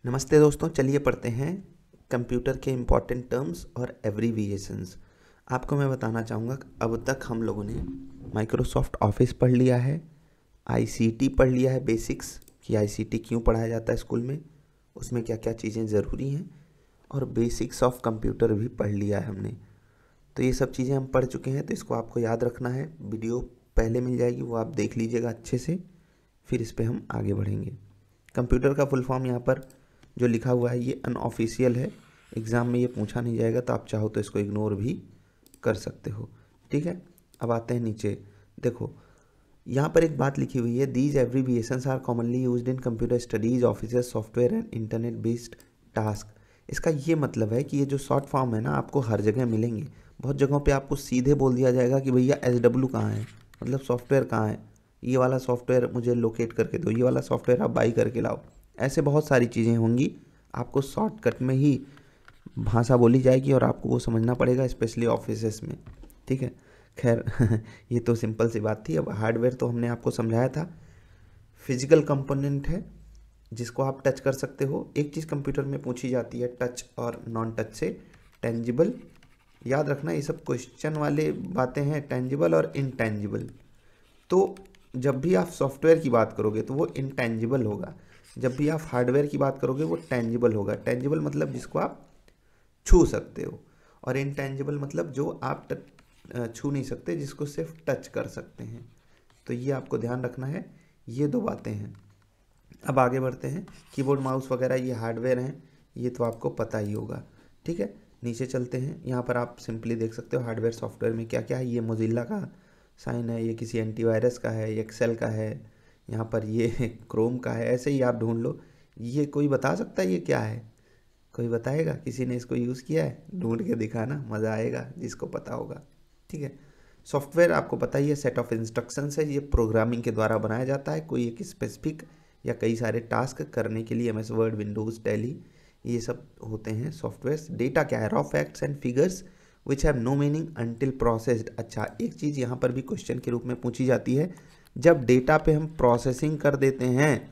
नमस्ते दोस्तों, चलिए पढ़ते हैं कंप्यूटर के इम्पॉर्टेंट टर्म्स और एब्रीविएशंस। आपको मैं बताना चाहूँगा अब तक हम लोगों ने माइक्रोसॉफ्ट ऑफिस पढ़ लिया है, आईसीटी पढ़ लिया है, बेसिक्स कि आईसीटी क्यों पढ़ाया जाता है स्कूल में, उसमें क्या क्या चीज़ें ज़रूरी हैं, और बेसिक्स ऑफ कंप्यूटर भी पढ़ लिया है हमने। तो ये सब चीज़ें हम पढ़ चुके हैं, तो इसको आपको याद रखना है। वीडियो पहले मिल जाएगी, वो आप देख लीजिएगा अच्छे से, फिर इस पर हम आगे बढ़ेंगे। कंप्यूटर का फुल फॉर्म यहाँ पर जो लिखा हुआ है ये अनऑफिशियल है, एग्ज़ाम में ये पूछा नहीं जाएगा, तो आप चाहो तो इसको इग्नोर भी कर सकते हो। ठीक है, अब आते हैं नीचे। देखो यहाँ पर एक बात लिखी हुई है, these abbreviations are commonly used in computer studies, office, software and internet based task. इसका ये मतलब है कि ये जो शॉर्ट फॉर्म है ना, आपको हर जगह मिलेंगे। बहुत जगहों पे आपको सीधे बोल दिया जाएगा कि भैया SW कहाँ है, मतलब सॉफ्टवेयर कहाँ है, ये वाला सॉफ्टवेयर मुझे लोकेट करके दो, ये वाला सॉफ्टवेयर आप बाई करके लाओ। ऐसे बहुत सारी चीज़ें होंगी, आपको शॉर्टकट में ही भाषा बोली जाएगी और आपको वो समझना पड़ेगा, स्पेशली ऑफिसेस में। ठीक है, खैर ये तो सिंपल सी बात थी। अब हार्डवेयर तो हमने आपको समझाया था, फिजिकल कंपोनेंट है जिसको आप टच कर सकते हो। एक चीज़ कंप्यूटर में पूछी जाती है टच और नॉन टच से, टेंजिबल। याद रखना ये सब क्वेश्चन वाले बातें हैं, टेंजिबल और इनटेंजिबल। तो जब भी आप सॉफ्टवेयर की बात करोगे तो वो इनटेंजिबल होगा, जब भी आप हार्डवेयर की बात करोगे वो टेंजिबल होगा। टेंजिबल मतलब जिसको आप छू सकते हो, और इनटेंजिबल मतलब जो आप छू नहीं सकते, जिसको सिर्फ टच कर सकते हैं। तो ये आपको ध्यान रखना है, ये दो बातें हैं। अब आगे बढ़ते हैं। कीबोर्ड माउस वगैरह ये हार्डवेयर हैं, ये तो आपको पता ही होगा। ठीक है, नीचे चलते हैं। यहाँ पर आप सिंपली देख सकते हो हार्डवेयर सॉफ्टवेयर में क्या क्या है। ये मोजिल्ला का साइन है, ये किसी एंटीवायरस का है, ये एक्सेल का है, यहाँ पर ये क्रोम का है। ऐसे ही आप ढूंढ लो। ये कोई बता सकता है ये क्या है? कोई बताएगा? किसी ने इसको यूज़ किया है? ढूंढ के दिखाना, मज़ा आएगा जिसको पता होगा। ठीक है, सॉफ्टवेयर आपको पता ही है, सेट ऑफ इंस्ट्रक्शंस है। ये प्रोग्रामिंग के द्वारा बनाया जाता है कोई एक स्पेसिफिक या कई सारे टास्क करने के लिए। MS वर्ड, विंडोज़, टैली, ये सब होते हैं सॉफ्टवेयर्स। डेटा क्या है? Raw facts and figures which have no meaning until processed. अच्छा, एक चीज़ यहाँ पर भी क्वेश्चन के रूप में पूछी जाती है, जब डेटा पे हम प्रोसेसिंग कर देते हैं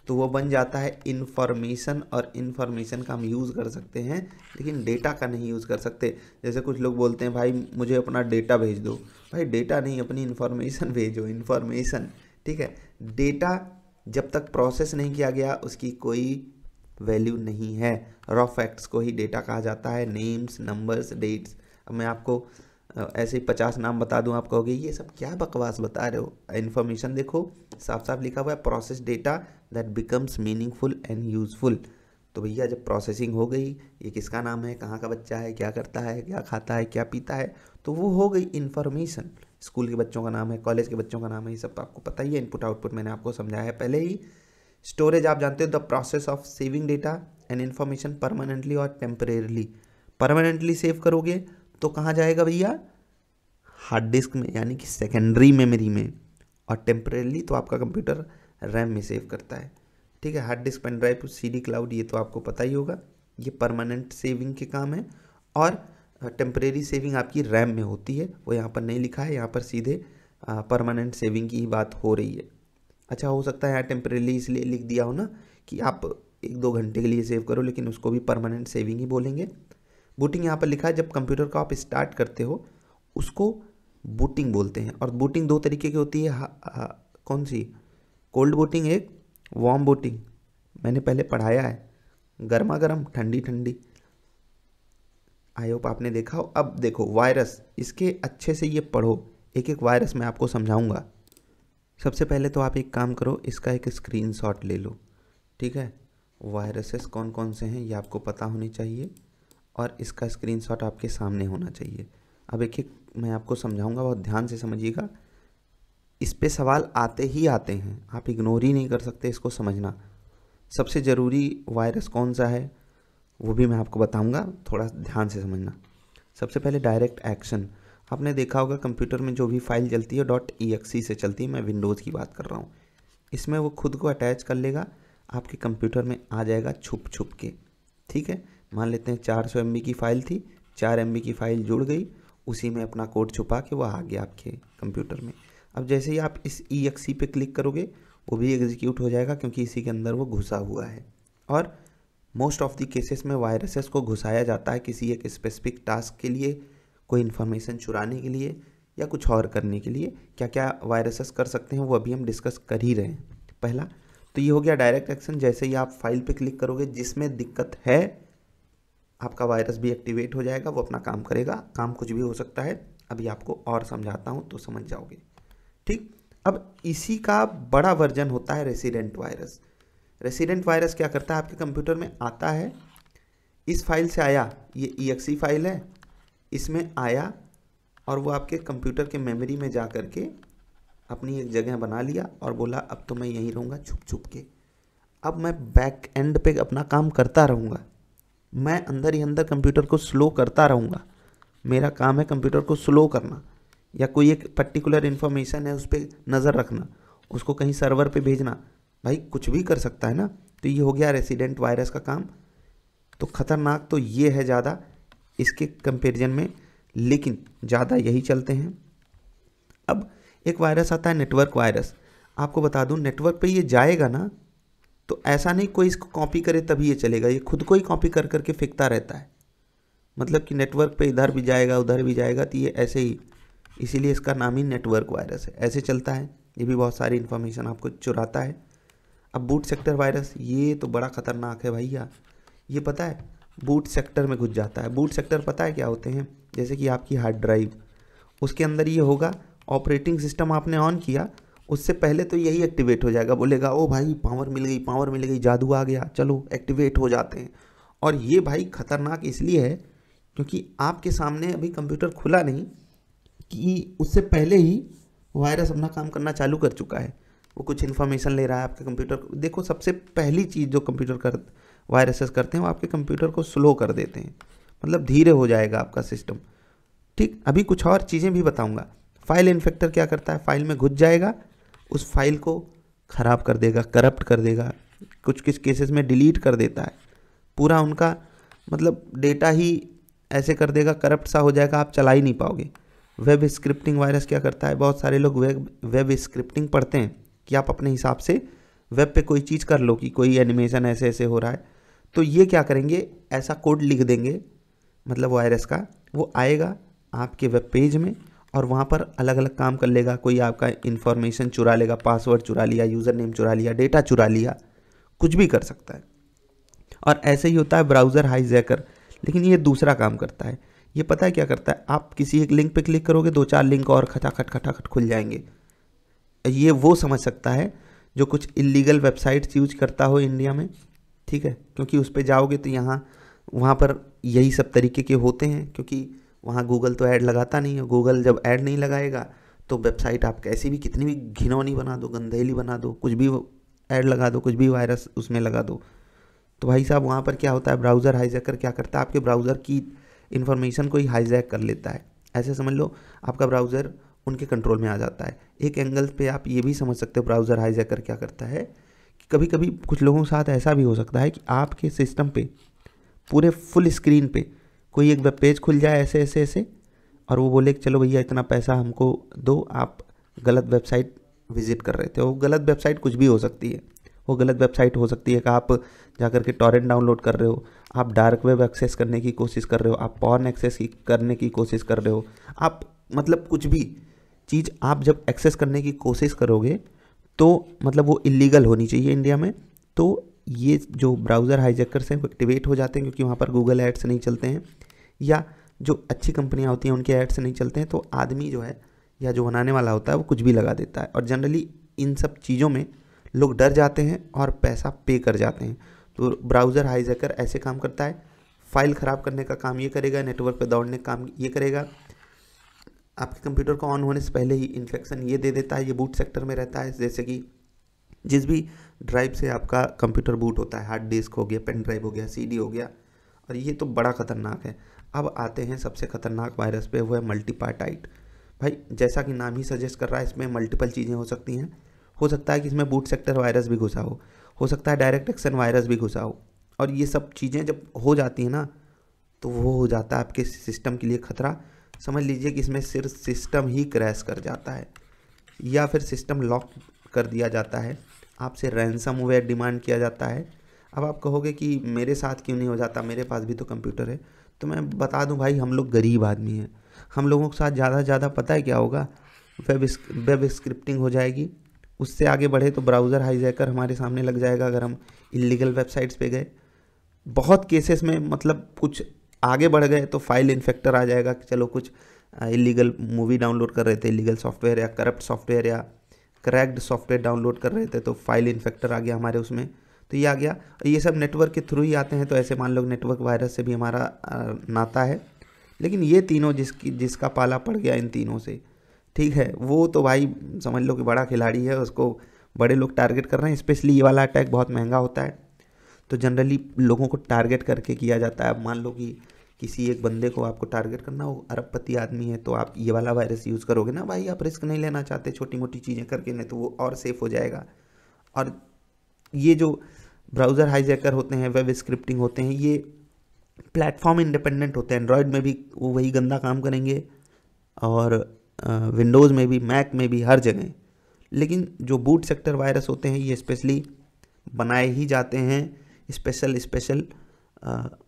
तो वो बन जाता है इन्फॉर्मेशन, और इन्फॉर्मेशन का हम यूज़ कर सकते हैं लेकिन डेटा का नहीं यूज़ कर सकते। जैसे कुछ लोग बोलते हैं भाई मुझे अपना डेटा भेज दो, भाई डेटा नहीं, अपनी इन्फॉर्मेशन भेजो, इन्फॉर्मेशन। ठीक है, डेटा जब तक प्रोसेस नहीं किया गया उसकी कोई वैल्यू नहीं है। रॉ फैक्ट्स को ही डेटा कहा जाता है, नेम्स, नंबर्स, डेट्स। अब मैं आपको ऐसे ही 50 नाम बता दूं, आप कहोगे ये सब क्या बकवास बता रहे हो। इन्फॉर्मेशन देखो, साफ साफ लिखा हुआ है, process data that becomes meaningful and useful. तो भैया जब प्रोसेसिंग हो गई, ये किसका नाम है, कहाँ का बच्चा है, क्या करता है, क्या खाता है, क्या पीता है, तो वो हो गई इन्फॉर्मेशन। स्कूल के बच्चों का नाम है, कॉलेज के बच्चों का नाम है, ये सब आपको पता ही है। इनपुट आउटपुट मैंने आपको समझाया है पहले ही। स्टोरेज आप जानते हो, the process of saving data and information permanently और टेम्परेरली। परमानेंटली सेव करोगे तो कहाँ जाएगा भैया? हार्ड डिस्क में, यानी कि सेकेंडरी मेमोरी में। और टेम्परेरली तो आपका कंप्यूटर रैम में सेव करता है। ठीक है, hard disk, pen drive, CD cloud, ये तो आपको पता ही होगा। ये परमानेंट सेविंग के काम है, और टेम्परेरी सेविंग आपकी रैम में होती है, वो यहाँ पर नहीं लिखा है, यहाँ पर सीधे परमानेंट सेविंग की ही बात हो रही है। अच्छा, हो सकता है यहाँ टेम्परेरी इसलिए लिख दिया हो ना कि आप 1-2 घंटे के लिए सेव करो, लेकिन उसको भी परमानेंट सेविंग ही बोलेंगे। बूटिंग यहाँ पर लिखा है, जब कंप्यूटर को आप स्टार्ट करते हो उसको बूटिंग बोलते हैं। और बूटिंग 2 तरीके की होती है। कौन सी? कोल्ड बूटिंग, एक वार्म बूटिंग। मैंने पहले पढ़ाया है, गर्मा गर्म, ठंडी ठंडी। आई होप आपने देखा हो। अब देखो वायरस, इसके अच्छे से ये पढ़ो, एक एक वायरस मैं आपको समझाऊंगा। सबसे पहले तो आप एक काम करो, इसका एक स्क्रीनशॉट ले लो। ठीक है, वायरसेस कौन कौन से हैं ये आपको पता होनी चाहिए, और इसका स्क्रीनशॉट आपके सामने होना चाहिए। अब एक एक मैं आपको समझाऊंगा, बहुत ध्यान से समझिएगा। इस पे सवाल आते ही आते हैं, आप इग्नोर ही नहीं कर सकते इसको समझना। सबसे ज़रूरी वायरस कौन सा है वो भी मैं आपको बताऊंगा, थोड़ा ध्यान से समझना। सबसे पहले डायरेक्ट एक्शन। आपने देखा होगा कंप्यूटर में जो भी फाइल चलती है .exe से चलती है, मैं विंडोज़ की बात कर रहा हूँ। इसमें वो खुद को अटैच कर लेगा, आपके कंप्यूटर में आ जाएगा छुप छुप के। ठीक है, मान लेते हैं 400 MB की फ़ाइल थी, 4 MB की फ़ाइल जुड़ गई, उसी में अपना कोड छुपा के वो आ गया आपके कंप्यूटर में। अब जैसे ही आप इस exe पे क्लिक करोगे वो भी एग्जीक्यूट हो जाएगा, क्योंकि इसी के अंदर वो घुसा हुआ है। और मोस्ट ऑफ द केसेस में वायरसेस को घुसाया जाता है किसी एक स्पेसिफिक टास्क के लिए, कोई इन्फॉर्मेशन चुराने के लिए या कुछ और करने के लिए। क्या क्या वायरसेस कर सकते हैं वो अभी हम डिस्कस कर ही रहे हैं। पहला तो ये हो गया डायरेक्ट एक्शन, जैसे ही आप फाइल पे क्लिक करोगे जिसमें दिक्कत है आपका वायरस भी एक्टिवेट हो जाएगा, वो अपना काम करेगा। काम कुछ भी हो सकता है, अभी आपको और समझाता हूँ तो समझ जाओगे। ठीक, अब इसी का बड़ा वर्जन होता है रेसिडेंट वायरस। रेसिडेंट वायरस क्या करता है, आपके कंप्यूटर में आता है, इस फाइल से आया, ये exe फाइल है, इसमें आया और वो आपके कंप्यूटर के मेमोरी में जा कर के अपनी एक जगह बना लिया और बोला अब तो मैं यहीं रहूँगा छुप छुप के, अब मैं बैक एंड पे अपना काम करता रहूँगा, मैं अंदर ही अंदर कंप्यूटर को स्लो करता रहूँगा। मेरा काम है कंप्यूटर को स्लो करना, या कोई एक पर्टिकुलर इन्फॉर्मेशन है उस पर नज़र रखना, उसको कहीं सर्वर पे भेजना, भाई कुछ भी कर सकता है ना। तो ये हो गया रेसिडेंट वायरस का काम। तो ख़तरनाक तो ये है ज़्यादा इसके कंपैरिजन में, लेकिन ज़्यादा यही चलते हैं। अब एक वायरस आता है नेटवर्क वायरस। आपको बता दूं, नेटवर्क पे ये जाएगा ना तो ऐसा नहीं कोई इसको कॉपी करे तभी ये चलेगा, ये खुद को ही कॉपी कर करके फेंकता रहता है। मतलब कि नेटवर्क पे इधर भी जाएगा उधर भी जाएगा, तो ये ऐसे ही, इसीलिए इसका नाम ही नेटवर्क वायरस है। ऐसे चलता है, ये भी बहुत सारी इन्फॉर्मेशन आपको चुराता है। अब बूट सेक्टर वायरस, ये तो बड़ा ख़तरनाक है भैया। ये पता है बूट सेक्टर में घुस जाता है। बूट सेक्टर पता है क्या होते हैं, जैसे कि आपकी हार्ड ड्राइव, उसके अंदर ये होगा, ऑपरेटिंग सिस्टम आपने ऑन किया, उससे पहले तो यही एक्टिवेट हो जाएगा, बोलेगा ओ भाई पावर मिल गई, पावर मिल गई, जादू आ गया, चलो एक्टिवेट हो जाते हैं। और ये भाई ख़तरनाक इसलिए है क्योंकि आपके सामने अभी कंप्यूटर खुला नहीं कि उससे पहले ही वायरस अपना काम करना चालू कर चुका है। वो कुछ इन्फॉर्मेशन ले रहा है आपके कंप्यूटर को। देखो, सबसे पहली चीज़ जो कंप्यूटर वायरसेस करते हैं वो आपके कंप्यूटर को स्लो कर देते हैं, मतलब धीरे हो जाएगा आपका सिस्टम। ठीक, अभी कुछ और चीज़ें भी बताऊंगा। फाइल इन्फेक्टर क्या करता है, फाइल में घुस जाएगा, उस फाइल को ख़राब कर देगा, करप्ट कर देगा, कुछ केसेस में डिलीट कर देता है, पूरा उनका मतलब डेटा ही ऐसे कर देगा, करप्ट सा हो जाएगा, आप चला ही नहीं पाओगे। वेब स्क्रिप्टिंग वायरस क्या करता है, बहुत सारे लोग वेब स्क्रिप्टिंग पढ़ते हैं कि आप अपने हिसाब से वेब पे कोई चीज़ कर लो, कि कोई एनिमेशन ऐसे ऐसे हो रहा है, तो ये क्या करेंगे, ऐसा कोड लिख देंगे, मतलब वायरस का, वो आएगा आपके वेब पेज में और वहाँ पर अलग अलग काम कर लेगा। कोई आपका इन्फॉर्मेशन चुरा लेगा, पासवर्ड चुरा लिया, यूज़र नेम चुरा लिया, डेटा चुरा लिया, कुछ भी कर सकता है। और ऐसे ही होता है ब्राउज़र हाईजैकर, लेकिन ये दूसरा काम करता है। ये पता है क्या करता है, आप किसी एक लिंक पे क्लिक करोगे, 2-4 लिंक और खटाखट खुल जाएंगे। ये वो समझ सकता है जो कुछ इलीगल वेबसाइट्स यूज करता हो इंडिया में, ठीक है, क्योंकि उस पर जाओगे तो वहाँ पर यही सब तरीके के होते हैं, क्योंकि वहाँ गूगल तो ऐड लगाता नहीं है। गूगल जब ऐड नहीं लगाएगा तो वेबसाइट आप कैसी भी, कितनी भी घिनौनी बना दो, गंधेली बना दो, कुछ भी ऐड लगा दो, कुछ भी वायरस उसमें लगा दो, तो भाई साहब वहाँ पर क्या होता है, ब्राउज़र हाईजैकर क्या करता है, आपके ब्राउज़र की इन्फॉर्मेशन को ही हाईजैक कर लेता है। ऐसे समझ लो आपका ब्राउज़र उनके कंट्रोल में आ जाता है। एक एंगल पे आप ये भी समझ सकते हो ब्राउज़र हाईजैकर क्या करता है, कि कभी कभी कुछ लोगों के साथ ऐसा भी हो सकता है कि आपके सिस्टम पे पूरे फुल स्क्रीन पे कोई एक वेब पेज खुल जाए ऐसे ऐसे ऐसे, और वो बोले कि चलो भैया इतना पैसा हमको दो, आप गलत वेबसाइट विजिट कर रहे थे। वो गलत वेबसाइट कुछ भी हो सकती है। वो गलत वेबसाइट हो सकती है कि आप जाकर के टॉरेंट डाउनलोड कर रहे हो, आप डार्क वेब एक्सेस करने की कोशिश कर रहे हो, आप पॉर्न एक्सेस करने की कोशिश कर रहे हो, आप मतलब कुछ भी चीज़ आप जब एक्सेस करने की कोशिश करोगे तो मतलब वो इलीगल होनी चाहिए इंडिया में। तो ये जो ब्राउज़र हाईजैकर्स हैं वो एक्टिवेट हो जाते हैं, क्योंकि वहाँ पर गूगल एड्स नहीं चलते हैं, या जो अच्छी कंपनियाँ होती हैं उनके एड्स नहीं चलते हैं, तो आदमी जो है या जो बनाने वाला होता है वो कुछ भी लगा देता है। और जनरली इन सब चीज़ों में लोग डर जाते हैं और पैसा पे कर जाते हैं। तो ब्राउज़र हाईजैकर ऐसे काम करता है, फाइल ख़राब करने का काम ये करेगा, नेटवर्क पे दौड़ने का काम ये करेगा, आपके कंप्यूटर को ऑन होने से पहले ही इन्फेक्शन ये दे देता है। ये बूट सेक्टर में रहता है, जैसे कि जिस भी ड्राइव से आपका कंप्यूटर बूट होता है, हार्ड डिस्क हो गया, पेन ड्राइव हो गया, सीडी हो गया, और ये तो बड़ा ख़तरनाक है। अब आते हैं सबसे ख़तरनाक वायरस पे, वो है मल्टीपार्टाइट। भाई जैसा कि नाम ही सजेस्ट कर रहा है, इसमें मल्टीपल चीज़ें हो सकती हैं। हो सकता है कि इसमें बूट सेक्टर वायरस भी घुसा हो सकता है डायरेक्ट एक्शन वायरस भी घुसा हो, और ये सब चीज़ें जब हो जाती हैं ना तो वो हो जाता है आपके सिस्टम के लिए ख़तरा। समझ लीजिए कि इसमें सिर्फ सिस्टम ही क्रैश कर जाता है, या फिर सिस्टम लॉक कर दिया जाता है, आपसे रैंसमवेयर डिमांड किया जाता है, अब आप कहोगे कि मेरे साथ क्यों नहीं हो जाता, मेरे पास भी तो कंप्यूटर है। तो मैं बता दूं भाई, हम लोग गरीब आदमी हैं, हम लोगों के साथ ज़्यादा से ज़्यादा पता है क्या होगा, वेब स्क्रिप्टिंग हो जाएगी। उससे आगे बढ़े तो ब्राउज़र हाईजैकर हमारे सामने लग जाएगा अगर हम इलीगल वेबसाइट्स पे गए। बहुत केसेस में मतलब कुछ आगे बढ़ गए तो फाइल इन्फेक्टर आ जाएगा कि चलो कुछ इलीगल मूवी डाउनलोड कर रहे थे, इलीगल सॉफ्टवेयर या करप्ट सॉफ्टवेयर या क्रैक्ड सॉफ्टवेयर डाउनलोड कर रहे थे, तो फाइल इन्फेक्टर आ गया हमारे उसमें, तो ये आ गया। ये सब नेटवर्क के थ्रू ही आते हैं, तो ऐसे मान लो नेटवर्क वायरस से भी हमारा नाता है। लेकिन ये तीनों जिसका पाला पड़ गया इन तीनों से, ठीक है, वो तो भाई समझ लो कि बड़ा खिलाड़ी है, उसको बड़े लोग टारगेट कर रहे हैं। स्पेशली ये वाला अटैक बहुत महंगा होता है, तो जनरली लोगों को टारगेट करके किया जाता है। अब मान लो कि किसी एक बंदे को आपको टारगेट करना, वो अरबपति आदमी है, तो आप ये वाला वायरस यूज़ करोगे ना भाई, आप रिस्क नहीं लेना चाहते छोटी मोटी चीज़ें करके, नहीं तो वो और सेफ हो जाएगा। और ये जो ब्राउज़र हाईजैकर होते हैं, वेब स्क्रिप्टिंग होते हैं, ये प्लेटफॉर्म इंडिपेंडेंट होते हैं। एंड्रॉयड में भी वो वही गंदा काम करेंगे और विंडोज़ में भी, मैक में भी, हर जगह। लेकिन जो बूट सेक्टर वायरस होते हैं, ये स्पेशली बनाए ही जाते हैं स्पेशल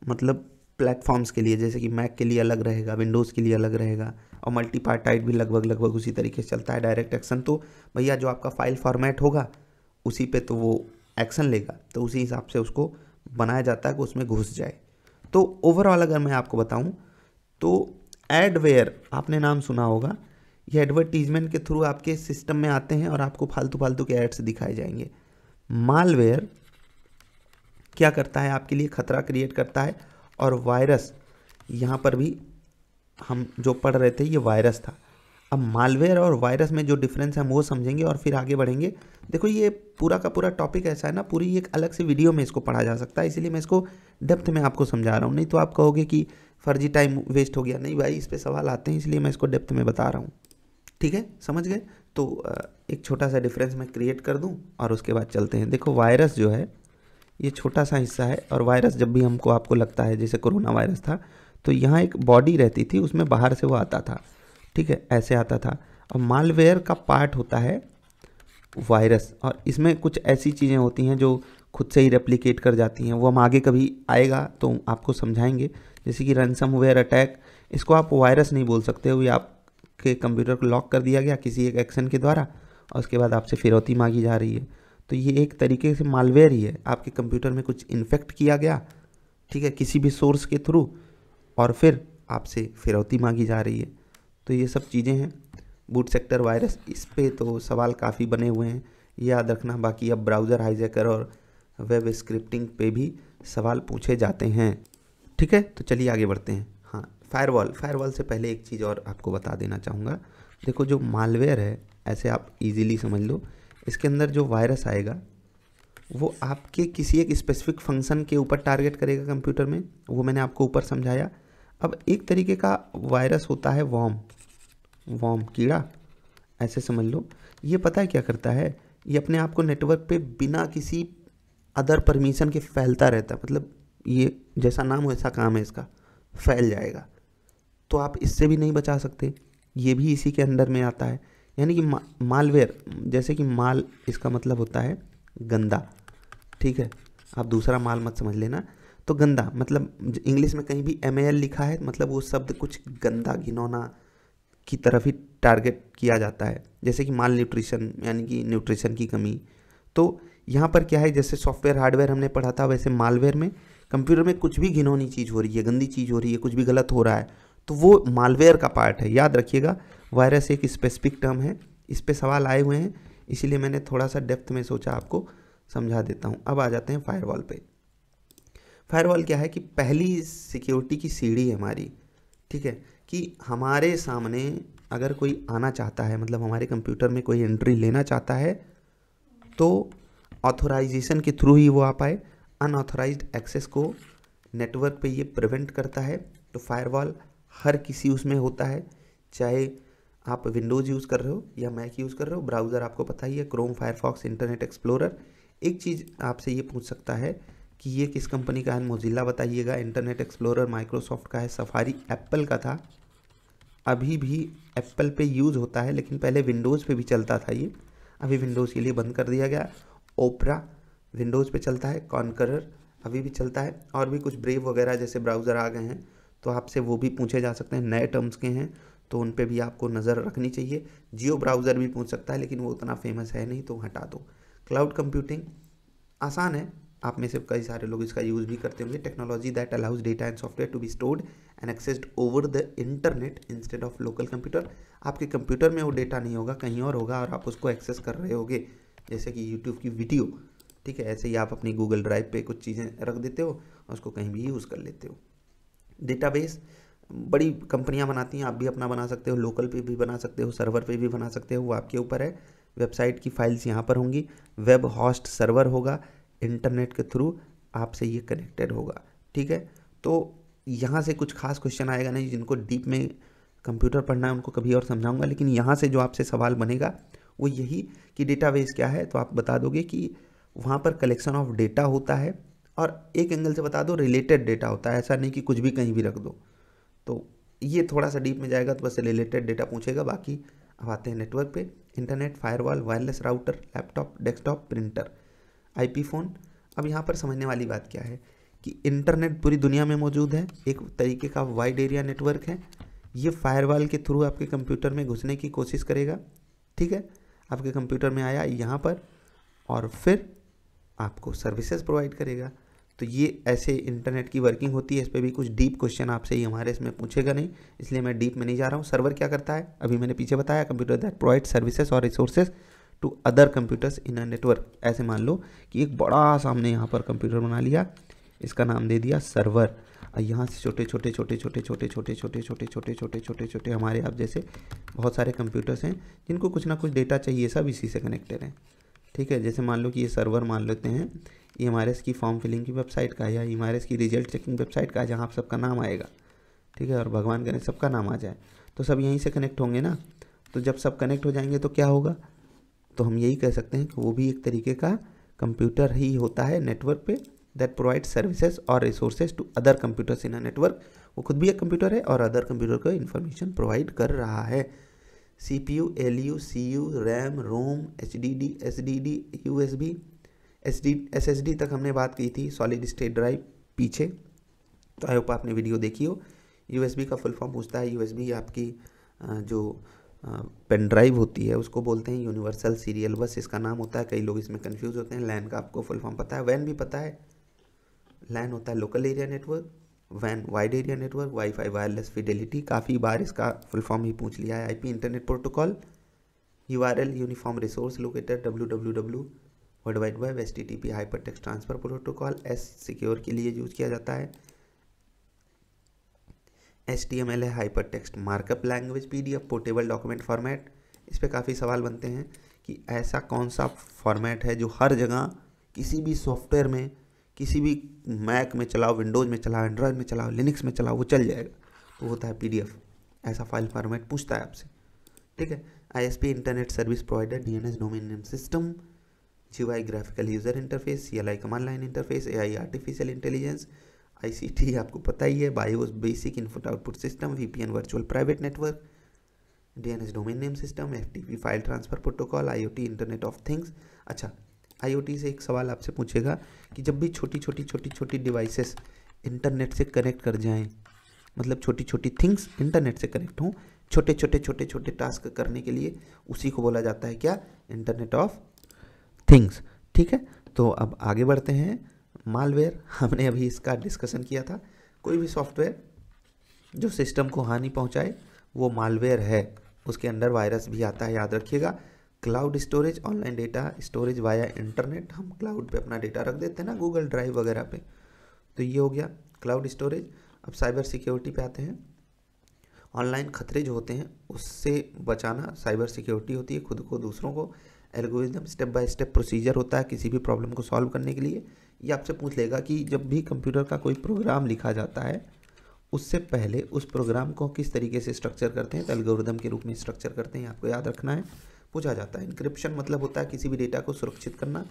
मतलब प्लेटफॉर्म्स के लिए, जैसे कि मैक के लिए अलग रहेगा, विंडोज़ के लिए अलग रहेगा, और मल्टी पार्टाइट भी लगभग उसी तरीके से चलता है। डायरेक्ट एक्शन तो भैया जो आपका फाइल फॉर्मेट होगा उसी पे तो वो एक्शन लेगा, तो उसी हिसाब से उसको बनाया जाता है कि उसमें घुस जाए। तो ओवरऑल अगर मैं आपको बताऊं तो एडवेयर, आपने नाम सुना होगा, ये एडवर्टीजमेंट के थ्रू आपके सिस्टम में आते हैं और आपको फालतू के एड्स दिखाए जाएंगे। मालवेयर क्या करता है, आपके लिए खतरा क्रिएट करता है। और वायरस, यहाँ पर भी हम जो पढ़ रहे थे ये वायरस था। अब मालवेयर और वायरस में जो डिफरेंस है हम वो समझेंगे और फिर आगे बढ़ेंगे। देखो ये पूरा का पूरा टॉपिक ऐसा है ना, पूरी एक अलग से वीडियो में इसको पढ़ा जा सकता है, इसीलिए मैं इसको डेप्थ में आपको समझा रहा हूँ। नहीं तो आप कहोगे कि फर्जी टाइम वेस्ट हो गया। नहीं भाई, इस पर सवाल आते हैं, इसलिए मैं इसको डेप्थ में बता रहा हूँ। ठीक है, समझ गए? तो एक छोटा सा डिफरेंस मैं क्रिएट कर दूँ और उसके बाद चलते हैं। देखो वायरस जो है ये छोटा सा हिस्सा है, और वायरस जब भी आपको लगता है जैसे कोरोना वायरस था, तो यहाँ एक बॉडी रहती थी, उसमें बाहर से वो आता था, ठीक है, ऐसे आता था। और मालवेयर का पार्ट होता है वायरस, और इसमें कुछ ऐसी चीज़ें होती हैं जो खुद से ही रेप्लिकेट कर जाती हैं, वो हम आगे कभी आएगा तो आपको समझाएंगे। जैसे कि रैंसमवेयर अटैक, इसको आप वायरस नहीं बोल सकते हो, ये आपके कंप्यूटर को लॉक कर दिया गया किसी एक एक्शन के द्वारा और उसके बाद आपसे फिरौती मांगी जा रही है, तो ये एक तरीके से मालवेयर ही है। आपके कंप्यूटर में कुछ इन्फेक्ट किया गया, ठीक है, किसी भी सोर्स के थ्रू, और फिर आपसे फिरौती मांगी जा रही है। तो ये सब चीज़ें हैं बूट सेक्टर वायरस, इस पे तो सवाल काफ़ी बने हुए हैं, याद रखना। बाकी अब ब्राउज़र हाईजैकर और वेब स्क्रिप्टिंग पे भी सवाल पूछे जाते हैं, ठीक है। तो चलिए आगे बढ़ते हैं। हाँ, फायरवॉल से पहले एक चीज़ और आपको बता देना चाहूँगा। देखो जो मालवेयर है, ऐसे आप इजीली समझ लो, इसके अंदर जो वायरस आएगा वो आपके किसी एक स्पेसिफिक फंक्शन के ऊपर टारगेट करेगा कंप्यूटर में, वो मैंने आपको ऊपर समझाया। अब एक तरीके का वायरस होता है वॉर्म कीड़ा, ऐसे समझ लो। ये पता है क्या करता है, ये अपने आप को नेटवर्क पे बिना किसी अदर परमिशन के फैलता रहता है, मतलब ये जैसा नाम हो वैसा काम है इसका, फैल जाएगा। तो आप इससे भी नहीं बचा सकते, ये भी इसी के अंदर में आता है। यानी कि मालवेयर, जैसे कि माल इसका मतलब होता है गंदा, ठीक है, आप दूसरा माल मत समझ लेना। तो गंदा मतलब इंग्लिश में कहीं भी MAL लिखा है, मतलब वो शब्द कुछ गंदा घिनौना की तरफ ही टारगेट किया जाता है। जैसे कि माल न्यूट्रिशन, यानी कि न्यूट्रिशन की कमी। तो यहाँ पर क्या है, जैसे सॉफ्टवेयर हार्डवेयर हमने पढ़ा था, वैसे मालवेयर में कंप्यूटर में कुछ भी घिनौनी चीज़ हो रही है, गंदी चीज़ हो रही है, कुछ भी गलत हो रहा है, तो वो मालवेयर का पार्ट है। याद रखिएगा, वायरस एक स्पेसिफिक टर्म है, इस पे सवाल आए हुए हैं, इसीलिए मैंने थोड़ा सा डेप्थ में सोचा आपको समझा देता हूँ। अब आ जाते हैं फायरवॉल पे। फायरवॉल क्या है कि पहली सिक्योरिटी की सीढ़ी है हमारी, ठीक है, कि हमारे सामने अगर कोई आना चाहता है, मतलब हमारे कंप्यूटर में कोई एंट्री लेना चाहता है, तो ऑथोराइजेशन के थ्रू ही वो आ पाए। अनऑथोराइज्ड एक्सेस को नेटवर्क पे ये प्रिवेंट करता है। तो फायरवॉल हर किसी उसमें होता है, चाहे आप विंडोज़ यूज़ कर रहे हो या मैक यूज़ कर रहे हो। ब्राउज़र आपको पता ही है, क्रोम, फायरफॉक्स, इंटरनेट एक्सप्लोरर। एक चीज़ आपसे ये पूछ सकता है कि ये किस कंपनी का है, मोजिल्ला बताइएगा। इंटरनेट एक्सप्लोरर माइक्रोसॉफ्ट का है। सफारी एप्पल का था, अभी भी एप्पल पे यूज़ होता है, लेकिन पहले विंडोज़ पे भी चलता था ये, अभी विंडोज़ के लिए बंद कर दिया गया। ओपरा विंडोज़ पे चलता है, कॉन्करर अभी भी चलता है, और भी कुछ ब्रेव वगैरह जैसे ब्राउज़र आ गए हैं, तो आपसे वो भी पूछे जा सकते हैं, नए टर्म्स के हैं तो उन पे भी आपको नज़र रखनी चाहिए। जियो ब्राउज़र भी पूछ सकता है, लेकिन वो उतना फेमस है नहीं तो हटा दो। क्लाउड कंप्यूटिंग आसान है, आप में से कई सारे लोग इसका यूज़ भी करते होंगे। Technology that allows data and software to be stored and accessed over the internet instead of local computer. आपके कंप्यूटर में वो डेटा नहीं होगा, कहीं और होगा, और आप उसको एक्सेस कर रहे होगे, जैसे कि यूट्यूब की वीडियो, ठीक है। ऐसे ही आप अपनी गूगल ड्राइव पे कुछ चीज़ें रख देते हो और उसको कहीं भी यूज़ कर लेते हो। डेटाबेस बड़ी कंपनियां बनाती हैं, आप भी अपना बना सकते हो, लोकल पे भी बना सकते हो, सर्वर पे भी बना सकते हो, वो आपके ऊपर है। वेबसाइट की फाइल्स यहाँ पर होंगी, वेब होस्ट सर्वर होगा, इंटरनेट के थ्रू आपसे ये कनेक्टेड होगा, ठीक है। तो यहाँ से कुछ खास क्वेश्चन आएगा नहीं, जिनको डीप में कंप्यूटर पढ़ना है उनको कभी और समझाऊंगा, लेकिन यहाँ से जो आपसे सवाल बनेगा वो यही कि डेटाबेस क्या है, तो आप बता दोगे कि वहाँ पर कलेक्शन ऑफ डेटा होता है, और एक एंगल से बता दो रिलेटेड डेटा होता है, ऐसा नहीं कि कुछ भी कहीं भी रख दो। तो ये थोड़ा सा डीप में जाएगा तो बस रिलेटेड डेटा पूछेगा। बाकी अब आते हैं नेटवर्क पे। Internet, firewall, wireless router, laptop, desktop, printer, IP phone. अब यहाँ पर समझने वाली बात क्या है कि इंटरनेट पूरी दुनिया में मौजूद है, एक तरीके का वाइड एरिया नेटवर्क है। ये फायरवॉल के थ्रू आपके कंप्यूटर में घुसने की कोशिश करेगा, ठीक है। आपके कंप्यूटर में आया यहाँ पर, और फिर आपको सर्विसेज प्रोवाइड करेगा। तो ये ऐसे इंटरनेट की वर्किंग होती है। इस पर भी कुछ डीप क्वेश्चन आपसे ही हमारे इसमें पूछेगा नहीं, इसलिए मैं डीप में नहीं जा रहा हूँ। सर्वर क्या करता है, अभी मैंने पीछे बताया, कंप्यूटर दैट प्रोवाइड सर्विसेज और resources to other computers in a network. ऐसे मान लो कि एक बड़ा सामने यहाँ पर कंप्यूटर बना लिया, इसका नाम दे दिया सर्वर, और यहाँ से छोटे छोटे छोटे छोटे छोटे छोटे छोटे छोटे छोटे छोटे छोटे छोटे हमारे आप जैसे बहुत सारे कंप्यूटर्स हैं जिनको कुछ ना कुछ डेटा चाहिए, सब इसी से कनेक्टेड हैं, ठीक है। जैसे मान लो कि ये सर्वर मान लेते हैं, ये एमआरएस की फॉर्म फिलिंग की वेबसाइट का है, या एमआरएस की रिजल्ट चेकिंग वेबसाइट का है, जहाँ आप सबका नाम आएगा, ठीक है, और भगवान करे सबका नाम आ जाए, तो सब यहीं से कनेक्ट होंगे ना। तो जब सब कनेक्ट हो जाएंगे तो क्या होगा, तो हम यही कह सकते हैं कि वो भी एक तरीके का कंप्यूटर ही होता है नेटवर्क पे, दैट प्रोवाइड सर्विसेज और resources to other computers in a network. वो खुद भी एक कंप्यूटर है और अदर कंप्यूटर को इन्फॉर्मेशन प्रोवाइड कर रहा है। CPU, LU, CU, RAM, ROM, HDD, SSD, USB, SSD तक हमने बात की थी, सॉलिड स्टेट ड्राइव पीछे, तो आई होप आपने वीडियो देखी हो। USB का फुल फॉर्म पूछता है, USB आपकी जो पेन ड्राइव होती है उसको बोलते हैं यूनिवर्सल सीरियल बस, इसका नाम होता है। कई लोग इसमें कंफ्यूज होते हैं। लैन का आपको फुल फॉर्म पता है, वैन भी पता है। लैन होता है लोकल एरिया नेटवर्क, वैन wide area network, WiFi wireless fidelity, काफ़ी बार इसका फुल फॉर्म ही पूछ लिया है। IP internet protocol, URL uniform resource locator, www world wide web, HTTP hyper text transfer protocol, S secure के लिए यूज किया जाता है। HTML है hyper text markup language. PDF portable document format. इस पर काफ़ी सवाल बनते हैं कि ऐसा कौन सा फॉर्मेट है जो हर जगह किसी भी सॉफ्टवेयर में, किसी भी मैक में चलाओ, विंडोज़ में चलाओ, एंड्रॉयड में चलाओ, लिनक्स में चलाओ, वो चल जाएगा, तो होता है PDF। ऐसा फाइल फॉर्मेट पूछता है आपसे, ठीक है। ISP internet service provider, DNS domain name system, GUI graphical user interface, CLI command line interface, AI artificial intelligence, ICT आपको पता ही है, BIOS basic input output system, VPN virtual private network, DNS domain name system, FTP file transfer protocol, IoT internet of things. अच्छा, IoT से एक सवाल आपसे पूछेगा कि जब भी छोटी छोटी छोटी छोटी डिवाइसेस इंटरनेट से कनेक्ट कर जाएं, मतलब छोटी छोटी थिंग्स इंटरनेट से कनेक्ट हों, छोटे छोटे छोटे छोटे टास्क करने के लिए, उसी को बोला जाता है क्या, इंटरनेट ऑफ थिंग्स, ठीक है। तो अब आगे बढ़ते हैं। मालवेयर, हमने अभी इसका डिस्कशन किया था। कोई भी सॉफ्टवेयर जो सिस्टम को हानि पहुंचाए वो मालवेयर है, उसके अंदर वायरस भी आता है, याद रखिएगा। Cloud storage, online data storage via internet, हम क्लाउड पे अपना डेटा रख देते हैं ना, गूगल ड्राइव वगैरह पे, तो ये हो गया क्लाउड स्टोरेज। अब साइबर सिक्योरिटी पे आते हैं। ऑनलाइन खतरे जो होते हैं उससे बचाना साइबर सिक्योरिटी होती है, खुद को दूसरों को। Algorithm, step by step procedure होता है किसी भी प्रॉब्लम को सॉल्व करने के लिए। ये आपसे पूछ लेगा कि जब भी कंप्यूटर का कोई प्रोग्राम लिखा जाता है उससे पहले उस प्रोग्राम को किस तरीके से स्ट्रक्चर करते हैं, तो एल्गोरिदम के रूप में स्ट्रक्चर करते हैं, आपको याद रखना है, पूछा जाता है। इंक्रिप्शन मतलब होता है किसी भी डेटा को सुरक्षित करना।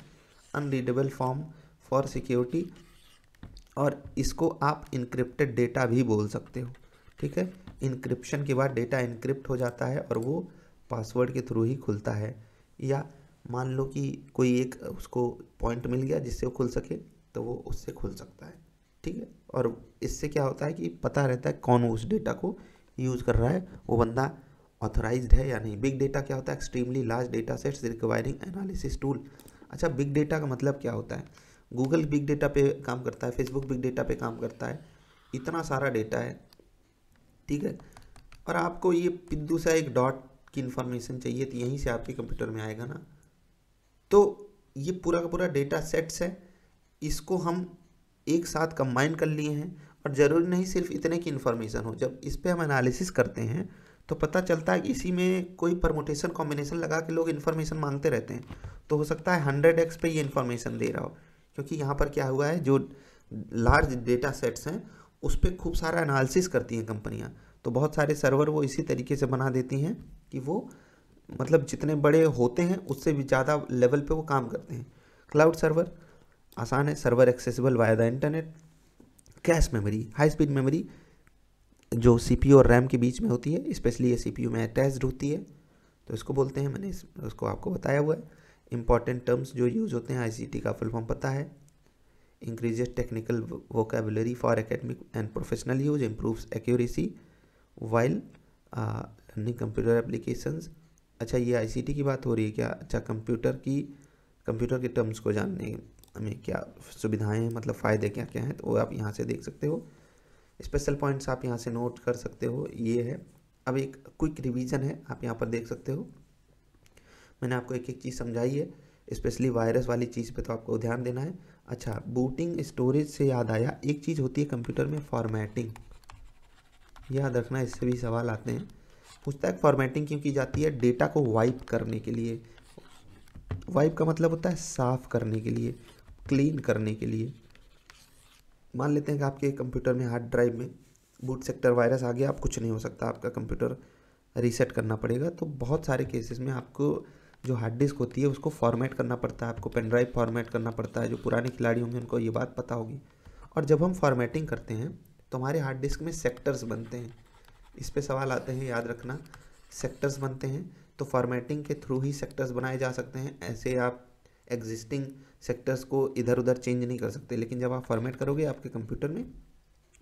अनरीडेबल फॉर्म फॉर सिक्योरिटी, और इसको आप इनक्रिप्टेड डेटा भी बोल सकते हो, ठीक है। इंक्रिप्शन के बाद डेटा इनक्रिप्ट हो जाता है और वो पासवर्ड के थ्रू ही खुलता है, या मान लो कि कोई एक उसको पॉइंट मिल गया जिससे वो खुल सके, तो वो उससे खुल सकता है, ठीक है। और इससे क्या होता है कि पता रहता है कौन उस डेटा को यूज़ कर रहा है, वो बंदा ऑथराइज्ड है या नहीं। बिग डेटा क्या होता है? Extremely large data sets requiring analysis tool. अच्छा, बिग डेटा का मतलब क्या होता है? गूगल बिग डेटा पे काम करता है, फेसबुक बिग डेटा पे काम करता है, इतना सारा डेटा है, ठीक है। और आपको ये पिद्दू सा एक डॉट की इन्फॉर्मेशन चाहिए, तो यहीं से आपके कंप्यूटर में आएगा ना। तो ये पूरा का पूरा डेटा सेट्स है, इसको हम एक साथ कंबाइन कर लिए हैं। और ज़रूरी नहीं सिर्फ इतने की इन्फॉर्मेशन हो, जब इस पे हम एनालिसिस करते हैं तो पता चलता है कि इसी में कोई परमुटेशन कॉम्बिनेशन लगा के लोग इन्फॉर्मेशन मांगते रहते हैं, तो हो सकता है 100x पे ये इन्फॉर्मेशन दे रहा हो। क्योंकि यहाँ पर क्या हुआ है, जो लार्ज डेटा सेट्स हैं उस पर खूब सारा एनालिसिस करती हैं कंपनियाँ, तो बहुत सारे सर्वर वो इसी तरीके से बना देती हैं कि वो मतलब जितने बड़े होते हैं उससे भी ज़्यादा लेवल पे वो काम करते हैं। क्लाउड सर्वर आसान है, server accessible via the internet. Cache memory, high speed memory जो सीपीयू और रैम के बीच में होती है, स्पेशली ये सीपीयू में अटैच्ड होती है, तो इसको बोलते हैं, मैंने उसको आपको बताया हुआ है। इंपॉर्टेंट टर्म्स जो यूज़ होते हैं, आईसीटी का फुल फॉर्म पता है। Increases technical vocabulary for academic and professional use, improves accuracy while learning computer applications. अच्छा, ये आईसीटी की बात हो रही है क्या? अच्छा, कंप्यूटर के टर्म्स को जानने में क्या सुविधाएं हैं, मतलब फ़ायदे क्या क्या हैं, तो वो आप यहाँ से देख सकते हो। स्पेशल पॉइंट्स आप यहाँ से नोट कर सकते हो, ये है। अब एक क्विक रिवीजन है, आप यहाँ पर देख सकते हो, मैंने आपको एक एक चीज़ समझाई है, स्पेशली वायरस वाली चीज़ पे तो आपको ध्यान देना है। अच्छा, बूटिंग स्टोरेज से याद आया, एक चीज़ होती है कंप्यूटर में फॉर्मेटिंग, याद रखना, इससे भी सवाल आते हैं। पूछता है फॉर्मेटिंग क्यों की जाती है? डेटा को वाइप करने के लिए। वाइप का मतलब होता है साफ़ करने के लिए, क्लीन करने के लिए। मान लेते हैं कि आपके कंप्यूटर में हार्ड ड्राइव में बूट सेक्टर वायरस आ गया, आप कुछ नहीं हो सकता, आपका कंप्यूटर रीसेट करना पड़ेगा। तो बहुत सारे केसेस में आपको जो हार्ड डिस्क होती है उसको फॉर्मेट करना पड़ता है, आपको पेन ड्राइव फॉर्मेट करना पड़ता है। जो पुराने खिलाड़ी होंगे उनको ये बात पता होगी। और जब हम फॉर्मेटिंग करते हैं तो हमारे हार्ड डिस्क में सेक्टर्स बनते हैं, इस पे सवाल आते हैं, याद रखना। सेक्टर्स बनते हैं, तो फॉर्मेटिंग के थ्रू ही सेक्टर्स बनाए जा सकते हैं। ऐसे आप एग्जिस्टिंग सेक्टर्स को इधर उधर चेंज नहीं कर सकते, लेकिन जब आप फॉर्मेट करोगे आपके कंप्यूटर में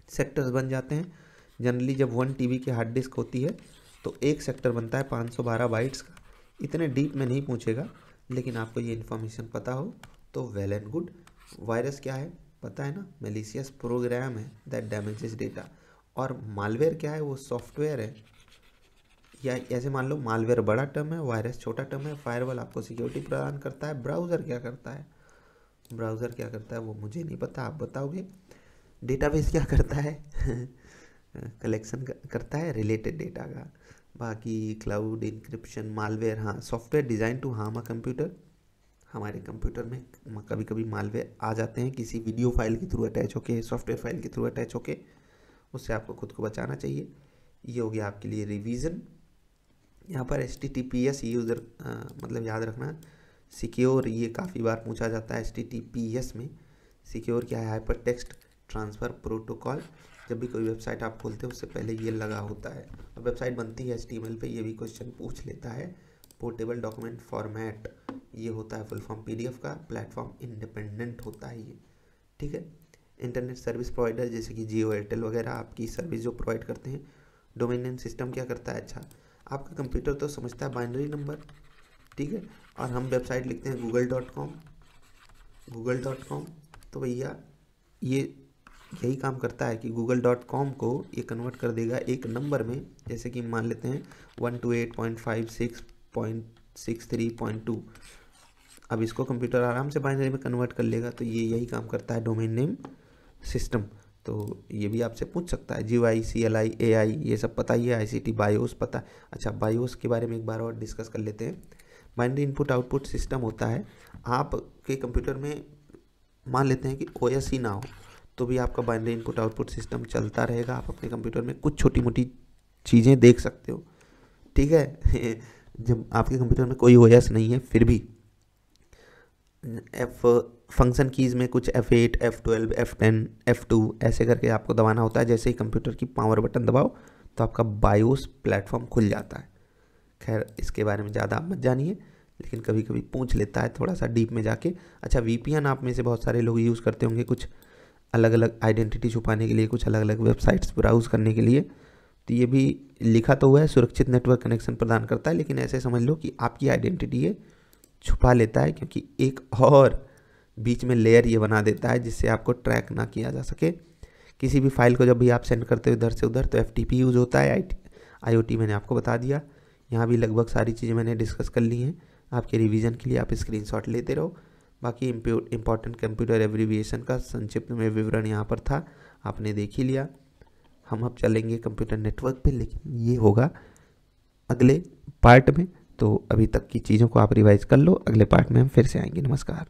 सेक्टर्स बन जाते हैं। जनरली जब 1 TB की हार्ड डिस्क होती है तो एक सेक्टर बनता है 512 बाइट्स का। इतने डीप में नहीं पूछेगा, लेकिन आपको ये इन्फॉर्मेशन पता हो तो वेल एंड गुड। वायरस क्या है पता है ना? मेलिशियस प्रोग्राम है दैट डैमेजेस डेटा। और मालवेयर क्या है? वो सॉफ्टवेयर है, या ऐसे मान लो मालवेयर बड़ा टर्म है, वायरस छोटा टर्म है। फायरवॉल आपको सिक्योरिटी प्रदान करता है। ब्राउज़र क्या करता है? ब्राउज़र क्या करता है वो मुझे नहीं पता, आप बताओगे। डेटाबेस क्या करता है? कलेक्शन करता है रिलेटेड डेटा का। बाकी क्लाउड इंक्रिप्शन, मालवेयर, हाँ, software design to harm a computer. हमारे कंप्यूटर में कभी कभी मालवेयर आ जाते हैं किसी वीडियो फाइल के थ्रू अटैच होके, सॉफ्टवेयर फाइल के थ्रू अटैच होके, उससे आपको खुद को बचाना चाहिए। ये हो गया आपके लिए रिवीजन। यहाँ पर HTTPS यूज़र मतलब याद रखना, सिक्योर, ये काफ़ी बार पूछा जाता है। HTTPS में सिक्योर क्या है? Hyper text transfer protocol. जब भी कोई वेबसाइट आप खोलते हो उससे पहले ये लगा होता है, और वेबसाइट बनती है HTML पे, ये भी क्वेश्चन पूछ लेता है। पोर्टेबल डॉक्यूमेंट फॉर्मेट, ये होता है फुल फॉर्म PDF का। प्लेटफॉर्म इंडिपेंडेंट होता है ये, ठीक है। इंटरनेट सर्विस प्रोवाइडर जैसे कि जियो, एयरटेल वगैरह आपकी सर्विस जो प्रोवाइड करते हैं। डोमेन नेम सिस्टम क्या करता है? अच्छा, आपका कंप्यूटर तो समझता है बाइनरी नंबर, ठीक है, और हम वेबसाइट लिखते हैं google.com, तो भैया ये यही काम करता है कि google.com को ये कन्वर्ट कर देगा एक नंबर में। जैसे कि मान लेते हैं 128.56.63.2। अब इसको कंप्यूटर आराम से बाइनरी में कन्वर्ट कर लेगा, तो ये यही काम करता है डोमेन नेम सिस्टम। तो ये भी आपसे पूछ सकता है। GUI, CLI, AI ये सब पता ही है। ICT बायोस पता है। अच्छा, बायोस के बारे में एक बार और डिस्कस कर लेते हैं। बाइनरी इनपुट आउटपुट सिस्टम होता है। आपके कंप्यूटर में मान लेते हैं कि OS ही ना हो तो भी आपका बाइनरी इनपुट आउटपुट सिस्टम चलता रहेगा। आप अपने कंप्यूटर में कुछ छोटी मोटी चीज़ें देख सकते हो, ठीक है। जब आपके कंप्यूटर में कोई OS नहीं है फिर भी फंक्शन कीज़ में कुछ F8, F12, F10, F2 ऐसे करके आपको दबाना होता है। जैसे ही कंप्यूटर की पावर बटन दबाओ तो आपका बायोस प्लेटफॉर्म खुल जाता है। खैर, इसके बारे में ज़्यादा मत जानिए, लेकिन कभी कभी पूछ लेता है थोड़ा सा डीप में जाके। अच्छा, वीपीएन आप में से बहुत सारे लोग यूज़ करते होंगे कुछ अलग अलग आइडेंटिटी छुपाने के लिए, कुछ अलग अलग वेबसाइट्स ब्राउज़ करने के लिए। तो ये भी लिखा तो हुआ है सुरक्षित नेटवर्क कनेक्शन प्रदान करता है, लेकिन ऐसे समझ लो कि आपकी आइडेंटिटी ये छुपा लेता है, क्योंकि एक और बीच में लेयर ये बना देता है जिससे आपको ट्रैक ना किया जा सके। किसी भी फाइल को जब भी आप सेंड करते हो इधर से उधर तो FTP यूज़ होता है। IoT मैंने आपको बता दिया। यहाँ भी लगभग सारी चीज़ें मैंने डिस्कस कर ली हैं। आपके रिवीजन के लिए आप स्क्रीनशॉट लेते रहो। बाकी इंपॉर्टेंट कंप्यूटर एब्रीविएशन का संक्षिप्त में विवरण यहाँ पर था, आपने देख ही लिया। हम अब चलेंगे कंप्यूटर नेटवर्क पे, लेकिन ये होगा अगले पार्ट में। तो अभी तक की चीज़ों को आप रिवाइज कर लो, अगले पार्ट में हम फिर से आएंगे। नमस्कार।